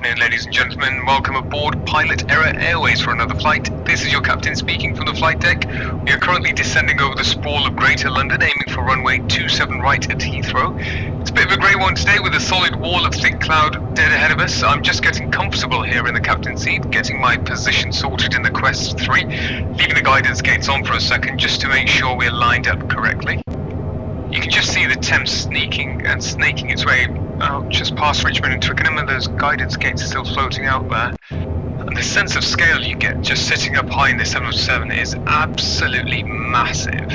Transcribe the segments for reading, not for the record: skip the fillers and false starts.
afternoon, ladies and gentlemen. Welcome aboard Pilot Error Airways for another flight. This is your captain speaking from the flight deck. We are currently descending over the sprawl of Greater London, aiming for runway 27 right at Heathrow. It's a bit of a grey one today with a solid wall of thick cloud dead ahead of us. I'm just getting comfortable here in the captain's seat, getting my position sorted in the Quest 3, leaving the guidance gates on for a second just to make sure we're lined up correctly. You can just see the Thames sneaking and snaking its way out just past Richmond and Twickenham, and those guidance gates are still floating out there. And the sense of scale you get just sitting up high in the 707 is absolutely massive.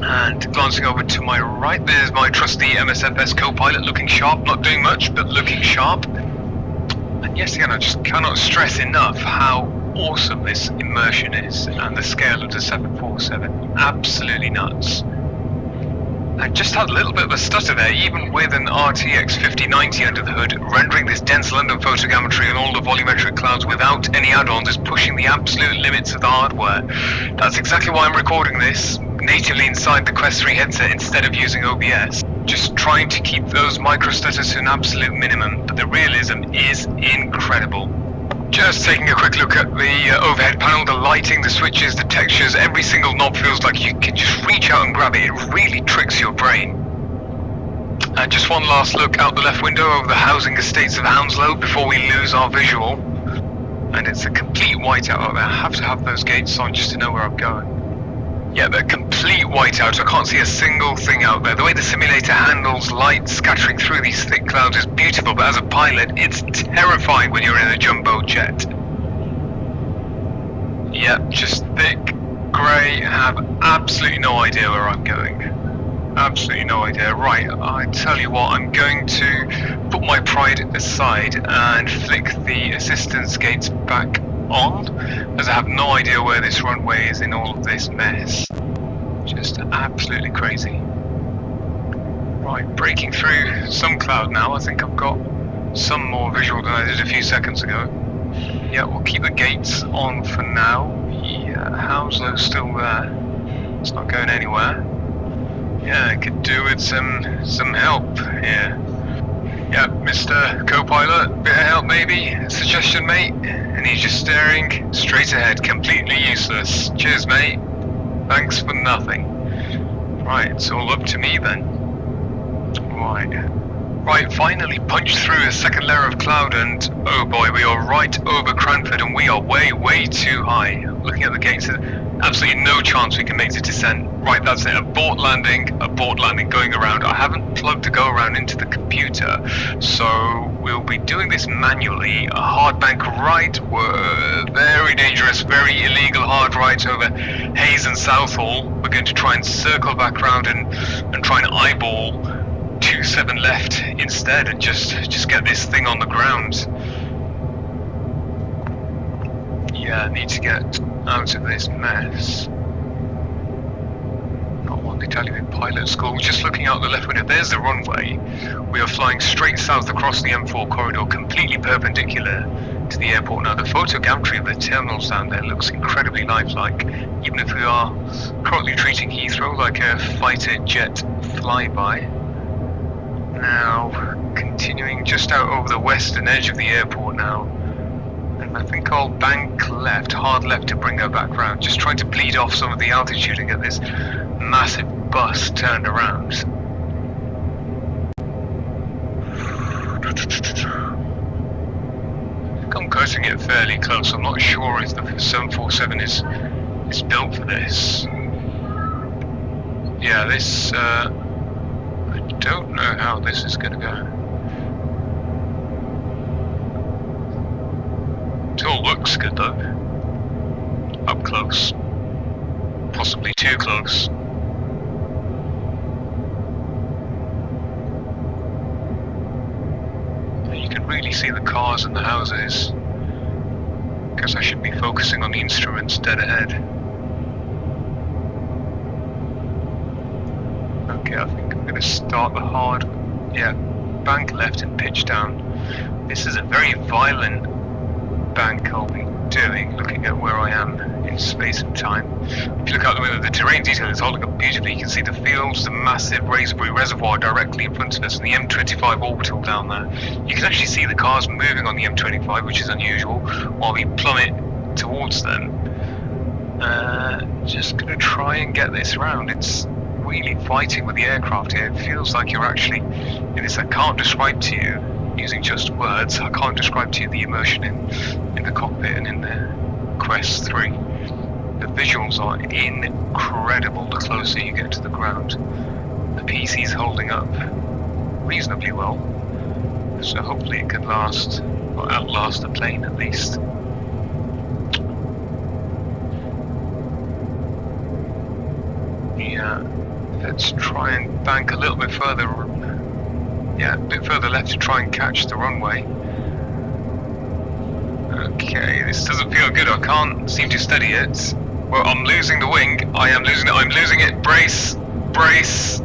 And glancing over to my right, there's my trusty MSFS co-pilot looking sharp, not doing much, but looking sharp. And yes, again, I just cannot stress enough how awesome this immersion is, and the scale of the 747. Absolutely nuts. I just had a little bit of a stutter there, even with an RTX 5090 under the hood. Rendering this dense London photogrammetry and all the volumetric clouds without any add-ons is pushing the absolute limits of the hardware. That's exactly why I'm recording this natively inside the Quest 3 headset instead of using OBS. Just trying to keep those micro-stutters to an absolute minimum, but the realism is incredible. Just taking a quick look at the overhead panel, the lighting, the switches, the textures, every single knob feels like you can just reach out and grab it. It really tricks your brain. And just one last look out the left window over the housing estates of Hounslow before we lose our visual. And it's a complete whiteout out there. I have to have those gates on just to know where I'm going. Yeah, they're complete whiteout. I can't see a single thing out there. The way the simulator handles light scattering through these thick clouds is beautiful, but as a pilot, it's terrifying when you're in a jumbo jet. Yep, just thick, grey, have absolutely no idea where I'm going. Absolutely no idea. Right, I tell you what, I'm going to put my pride aside and flick the assistance gates back on, as I have no idea where this runway is in all of this mess. Just absolutely crazy. Right, breaking through some cloud now. I think I've got some more visual than I did a few seconds ago. Yeah, we'll keep the gates on for now. Yeah, Hounslow still there. It's not going anywhere. Yeah, I could do with some help here. Yeah, Mr. Co-pilot, bit of help maybe? Suggestion, mate? And he's just staring straight ahead, completely useless. Cheers, mate. Thanks for nothing. Right, it's all up to me then. Right, finally punched through a second layer of cloud, and oh boy, we are right over Cranford, and we are way too high. Looking at the gates, absolutely no chance we can make the descent. Right, that's it, abort landing going around. I haven't plugged the go around into the computer, so we'll be doing this manually. A hard bank right, very dangerous, very illegal hard right over Hayes and Southall. We're going to try and circle back around and try and eyeball 27 left instead, and just get this thing on the ground. Yeah, I need to get out of this mess. Not what they tell you in pilot school. Just looking out the left window, there's the runway. We are flying straight south across the M4 corridor, completely perpendicular to the airport. Now the photogrammetry of the terminals down there looks incredibly lifelike, even if we are currently treating Heathrow like a fighter jet flyby. Now, continuing just out over the western edge of the airport now. And I think I'll bank left, hard left to bring her back round. Just trying to bleed off some of the altitude and get this massive bus turned around. I think I'm cutting it fairly close. I'm not sure if the 747 is built for this. Yeah, this... I don't know how this is going to go. It all looks good though. Up close. Possibly too close. And you can really see the cars and the houses. Guess I should be focusing on the instruments dead ahead. Okay, I think I'm going to start the hard, bank left and pitch down. This is a very violent bank I'll be doing, looking at where I am in space and time. If you look out the window, the terrain detail is holding up beautifully. You can see the fields, the massive Razorbury Reservoir directly in front of us, and the M25 orbital down there. You can actually see the cars moving on the M25, which is unusual, while we plummet towards them. Just going to try and get this round. It's really fighting with the aircraft here. It feels like you're actually in this. I can't describe to you using just words. I can't describe to you the immersion in the cockpit and in the Quest 3. The visuals are incredible the closer you get to the ground. The PC's holding up reasonably well, so hopefully it can last, or outlast the plane at least. Yeah, let's try and bank a little bit further. Yeah, a bit further left to try and catch the runway. Okay, this doesn't feel good. I can't seem to steady it. Well, I'm losing the wing. I am losing it. I'm losing it. Brace! Brace!